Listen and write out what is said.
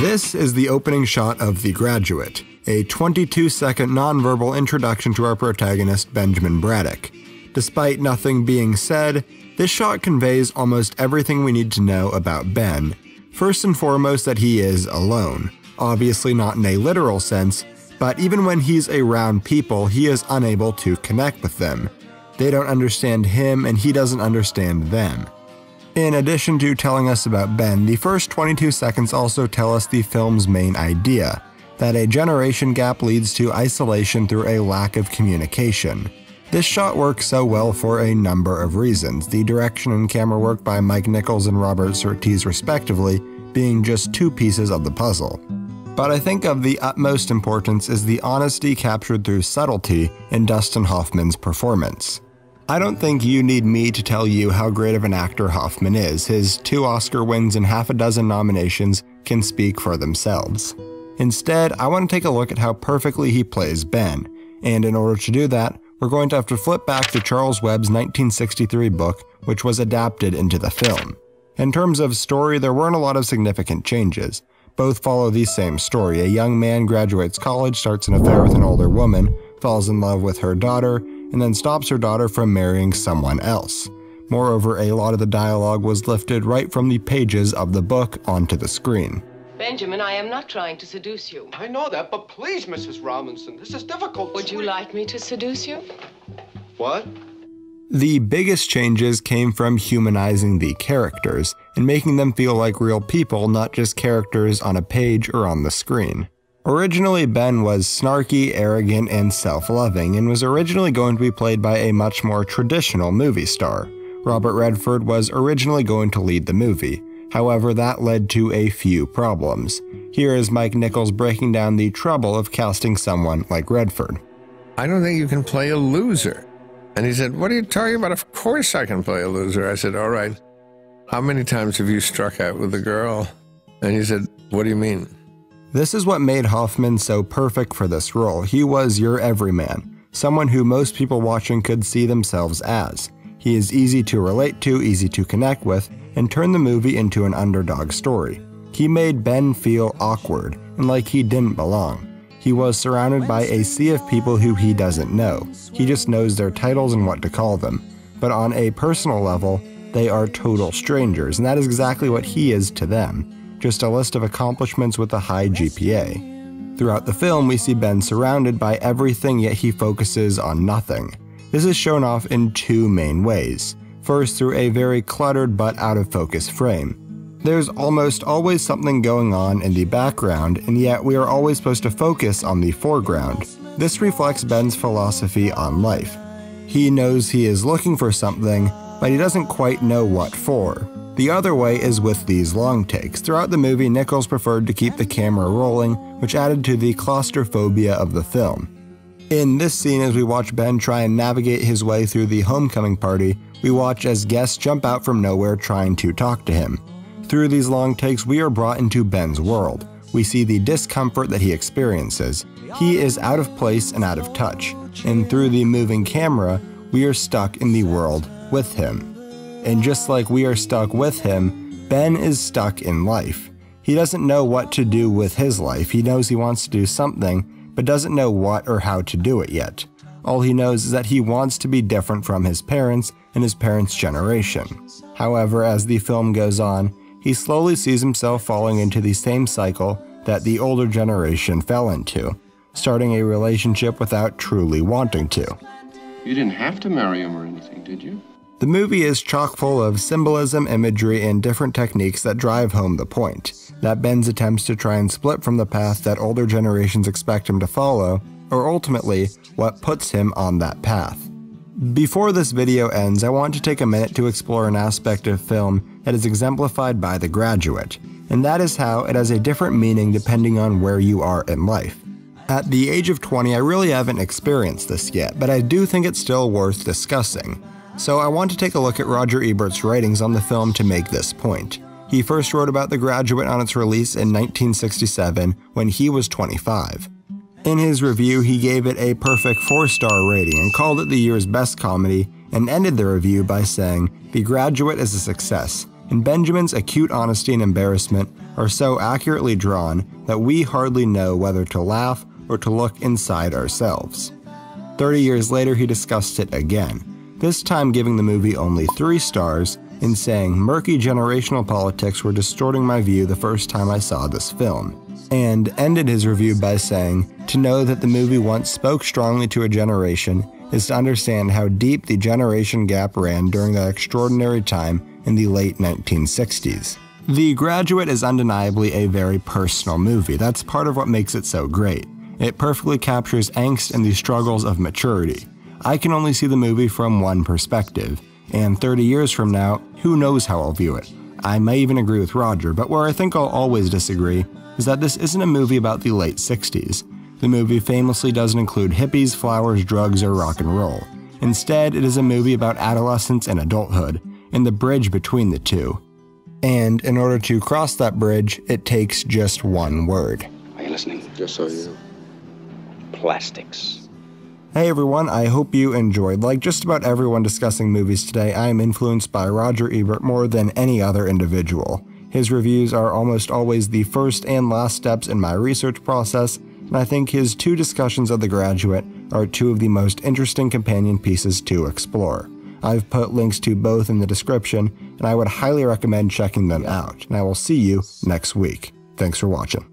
This is the opening shot of The Graduate, a 22-second nonverbal introduction to our protagonist, Benjamin Braddock. Despite nothing being said, this shot conveys almost everything we need to know about Ben. First and foremost, that he is alone. Obviously not in a literal sense, but even when he's around people, he is unable to connect with them. They don't understand him, and he doesn't understand them. In addition to telling us about Ben, the first 22 seconds also tell us the film's main idea, that a generation gap leads to isolation through a lack of communication. This shot works so well for a number of reasons, the direction and camera work by Mike Nichols and Robert Surtees respectively being just two pieces of the puzzle. But I think of the utmost importance is the honesty captured through subtlety in Dustin Hoffman's performance. I don't think you need me to tell you how great of an actor Hoffman is. His 2 Oscar wins and half a dozen nominations can speak for themselves. Instead, I want to take a look at how perfectly he plays Ben, and in order to do that, we're going to have to flip back to Charles Webb's 1963 book, which was adapted into the film. In terms of story, there weren't a lot of significant changes. Both follow the same story. A young man graduates college, starts an affair with an older woman, falls in love with her daughter, and then stops her daughter from marrying someone else. Moreover, a lot of the dialogue was lifted right from the pages of the book onto the screen. Benjamin, I am not trying to seduce you. I know that, but please, Mrs. Robinson, this is difficult. Would you like me to seduce you? What? The biggest changes came from humanizing the characters and making them feel like real people, not just characters on a page or on the screen. Originally, Ben was snarky, arrogant, and self-loving, and was originally going to be played by a much more traditional movie star. Robert Redford was originally going to lead the movie. However, that led to a few problems. Here is Mike Nichols breaking down the trouble of casting someone like Redford. I don't think you can play a loser. And he said, what are you talking about? Of course I can play a loser. I said, all right, how many times have you struck out with a girl? And he said, what do you mean? This is what made Hoffman so perfect for this role. He was your everyman, someone who most people watching could see themselves as. He is easy to relate to, easy to connect with, and turn the movie into an underdog story. He made Ben feel awkward and like he didn't belong. He was surrounded by a sea of people who he doesn't know. He just knows their titles and what to call them. But on a personal level, they are total strangers, and that is exactly what he is to them. Just a list of accomplishments with a high GPA. Throughout the film, we see Ben surrounded by everything, yet he focuses on nothing. This is shown off in 2 main ways. First, through a very cluttered but out-of-focus frame. There's almost always something going on in the background, and yet we are always supposed to focus on the foreground. This reflects Ben's philosophy on life. He knows he is looking for something, but he doesn't quite know what for. The other way is with these long takes. Throughout the movie, Nichols preferred to keep the camera rolling, which added to the claustrophobia of the film. In this scene, as we watch Ben try and navigate his way through the homecoming party, we watch as guests jump out from nowhere trying to talk to him. Through these long takes, we are brought into Ben's world. We see the discomfort that he experiences. He is out of place and out of touch, and through the moving camera, we are stuck in the world with him. And just like we are stuck with him, Ben is stuck in life. He doesn't know what to do with his life. He knows he wants to do something, but doesn't know what or how to do it yet. All he knows is that he wants to be different from his parents and his parents' generation. However, as the film goes on, he slowly sees himself falling into the same cycle that the older generation fell into, starting a relationship without truly wanting to. You didn't have to marry him or anything, did you? The movie is chock full of symbolism, imagery, and different techniques that drive home the point, that Ben's attempts to try and split from the path that older generations expect him to follow are ultimately what puts him on that path. Before this video ends, I want to take a minute to explore an aspect of film that is exemplified by The Graduate, and that is how it has a different meaning depending on where you are in life. At the age of 20, I really haven't experienced this yet, but I do think it's still worth discussing. So I want to take a look at Roger Ebert's writings on the film to make this point. He first wrote about The Graduate on its release in 1967 when he was 25. In his review, he gave it a perfect 4-star rating and called it the year's best comedy, and ended the review by saying, "The Graduate is a success. and Benjamin's acute honesty and embarrassment are so accurately drawn that we hardly know whether to laugh or to look inside ourselves. 30 years later, he discussed it again, this time giving the movie only 3 stars and saying murky generational politics were distorting my view the first time I saw this film, and ended his review by saying, to know that the movie once spoke strongly to a generation is to understand how deep the generation gap ran during that extraordinary time in the late 1960s. The Graduate is undeniably a very personal movie. That's part of what makes it so great. It perfectly captures angst and the struggles of maturity. I can only see the movie from one perspective, and 30 years from now, who knows how I'll view it. I may even agree with Roger, but where I think I'll always disagree is that this isn't a movie about the late 60s. The movie famously doesn't include hippies, flowers, drugs, or rock and roll. Instead, it is a movie about adolescence and adulthood, and the bridge between the two. And in order to cross that bridge, it takes just one word. Are you listening? Yes, I am. Plastics. Hey everyone, I hope you enjoyed. Like just about everyone discussing movies today, I am influenced by Roger Ebert more than any other individual. His reviews are almost always the first and last steps in my research process, and I think his 2 discussions of The Graduate are 2 of the most interesting companion pieces to explore. I've put links to both in the description, and I would highly recommend checking them out, and I will see you next week. Thanks for watching.